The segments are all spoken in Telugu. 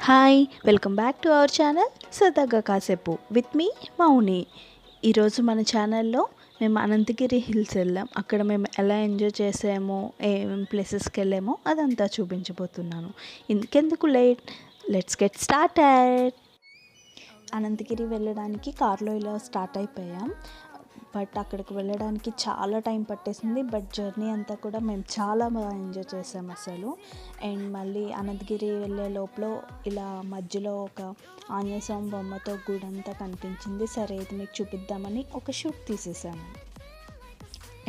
Hi welcome back to our channel సరదాగా కాసేపు విత్ మీ మౌని. ఈరోజు మన ఛానల్లో మేము అనంతగిరి హిల్స్ వెళ్ళాం. అక్కడ మేము ఎలా ఎంజాయ్ చేసామో, ఏమేమి ప్లేసెస్కి వెళ్ళామో అదంతా చూపించబోతున్నాను. ఇంకెందుకు late, let's get started. Ananthagiri వెళ్ళడానికి కార్లో ఇలా స్టార్ట్ అయిపోయాం. బట్ అక్కడికి వెళ్ళడానికి చాలా టైం పట్టేసింది. బట్ జర్నీ అంతా కూడా మేము చాలా బాగా ఎంజాయ్ చేసాం అసలు. అండ్ మళ్ళీ అనంతగిరి వెళ్ళే లోపల ఇలా మధ్యలో ఒక ఆంజనేయ స్వామి బొమ్మతో గుడంతా కనిపించింది. సరే ఇది మీకు చూపిద్దామని ఒక షూట్ తీసేసాను.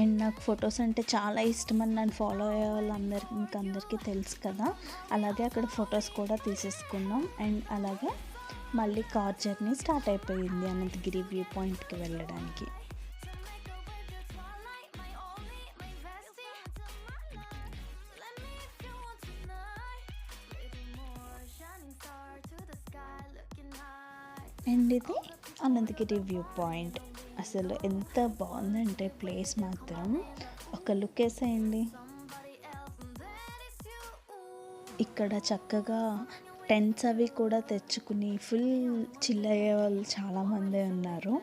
అండ్ నాకు ఫొటోస్ అంటే చాలా ఇష్టం అని నన్ను ఫాలో అయ్యే వాళ్ళందరికీ మీకు అందరికీ తెలుసు కదా. అలాగే అక్కడ ఫొటోస్ కూడా తీసేసుకున్నాం. అండ్ అలాగే మళ్ళీ కార్ జర్నీ స్టార్ట్ అయిపోయింది అనంతగిరి వ్యూ పాయింట్కి వెళ్ళడానికి. అండ్ ఇది అనంతగిరి వ్యూ పాయింట్. అసలు ఎంత బాగుందంటే ప్లేస్ మాత్రం ఒక లుక్ వేసేయండి. ఇక్కడ చక్కగా టెంట్స్ అవి కూడా తెచ్చుకుని ఫుల్ చిల్ అయ్యే వాళ్ళు చాలామంది ఉన్నారు.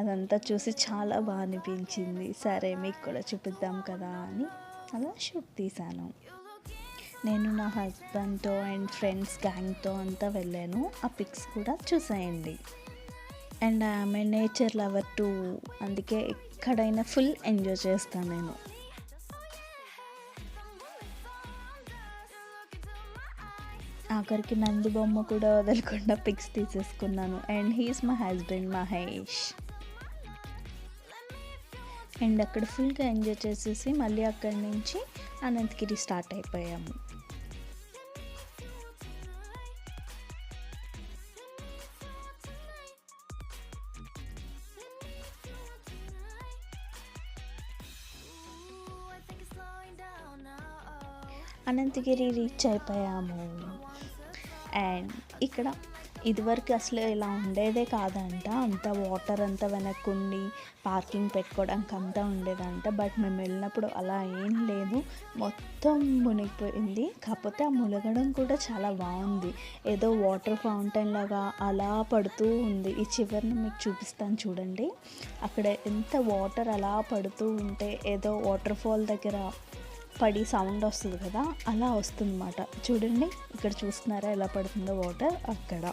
అదంతా చూసి చాలా బాగా అనిపించింది. సరే మీకు కూడా చూపిద్దాం కదా అని అలా షూట్ తీశాను. నేను నా హస్బెండ్తో అండ్ ఫ్రెండ్స్ గ్యాంగ్తో అంతా వెళ్ళాను. ఆ పిక్స్ కూడా చూసేయండి. అండ్ ఆమె నేచర్ లవర్ టూ, అందుకే ఎక్కడైనా ఫుల్ ఎంజాయ్ చేస్తాను నేను. ఆఖరికి నంది బొమ్మ కూడా వదలకుండా పిక్స్ తీసేసుకున్నాను. And he's my husband Mahesh. And అక్కడ ఫుల్గా ఎంజాయ్ చేసేసి మళ్ళీ అక్కడి నుంచి అనంతగిరి స్టార్ట్ అయిపోయాము. అనంతగిరి రీచ్ అయిపోయాము. అండ్ ఇక్కడ ఇదివరకు అసలు ఇలా ఉండేదే కాదంట. అంతా వాటర్ అంతా వెనక్కుండి పార్కింగ్ పెట్టుకోవడానికి అంతా ఉండేదంట. బట్ మేము వెళ్ళినప్పుడు అలా ఏం లేదు, మొత్తం మునిగిపోయింది. కాకపోతే ఆ మునగడం కూడా చాలా బాగుంది. ఏదో వాటర్ ఫౌంటైన్ లాగా అలా పడుతూ ఉంది. ఈ చివరిని మీకు చూపిస్తాను చూడండి. అక్కడ ఎంత వాటర్ అలా పడుతూ ఉంటే ఏదో వాటర్ ఫాల్ దగ్గర పడి సౌండ్ వస్తుంది కదా, అలా వస్తుందన్నమాట. చూడండి ఇక్కడ చూస్తున్నారా ఎలా పడుతుందో వాటర్ అక్కడ.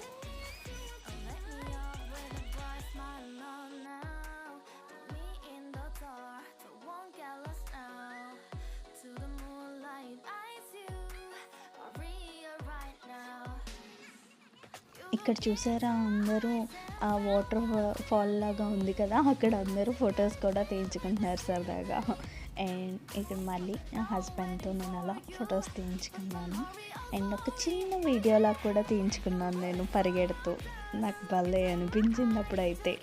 ఇక్కడ చూసారా అందరూ ఆ వాటర్ ఫాల్ లాగా ఉంది కదా, అక్కడ అందరూ ఫొటోస్ కూడా తీయించుకుంటున్నారు సరదాగా. అండ్ ఇక్కడ మళ్ళీ నా హస్బెండ్తో నేను అలా ఫొటోస్ తీయించుకున్నాను. అండ్ ఒక చిన్న వీడియోలా కూడా తీయించుకున్నాను నేను పరిగెడుతూ. నాకు భలే అనిపించింది అప్పుడైతే.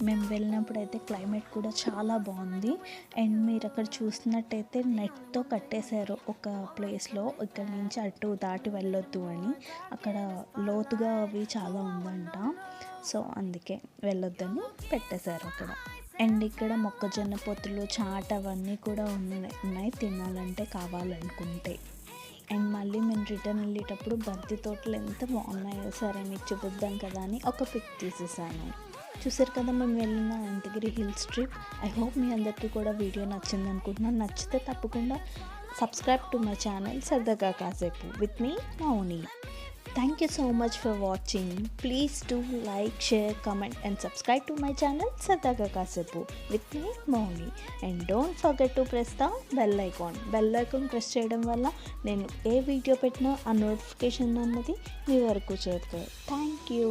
మేము వెళ్ళినప్పుడు అయితే క్లైమేట్ కూడా చాలా బాగుంది. అండ్ మీరు అక్కడ చూసినట్టయితే నెట్తో కట్టేశారు ఒక ప్లేస్లో, ఇక్కడ నుంచి అటు దాటి వెళ్ళొద్దు అని. అక్కడ లోతుగా అవి చాలా ఉందంట, సో అందుకే వెళ్ళొద్దని పెట్టేశారు అక్కడ. అండ్ ఇక్కడ మొక్కజొన్న పొత్తులు, చాట్ అవన్నీ కూడా ఉన్నాయి తినాలంటే కావాలనుకుంటే. అండ్ మళ్ళీ మేము రిటర్న్ వెళ్ళేటప్పుడు బంతి తోటలు ఎంత బాగున్నాయో సరే మీకు చూపిద్దాం కదా అని ఒక పిక్ తీసేసాను. చూసారు కదా మేము వెళ్ళిన Ananthagiri hills trip. I hope మీ అందరికీ కూడా వీడియో నచ్చింది అనుకుంటున్నాను. నచ్చితే తప్పకుండా సబ్స్క్రైబ్ టు మై ఛానల్ సరదాగా కాసేపు with me Mouni. Thank you so much for watching. Please do like, share, comment and subscribe to my channel Sardhaga Kasepu with me Moni. And don't forget to press the bell icon. Bell icon press చేయడం వల్ల నేను ఏ వీడియో పెట్టినా ఆ నోటిఫికేషన్ అన్నది మీ వరకు చేరుతుంది. Thank you.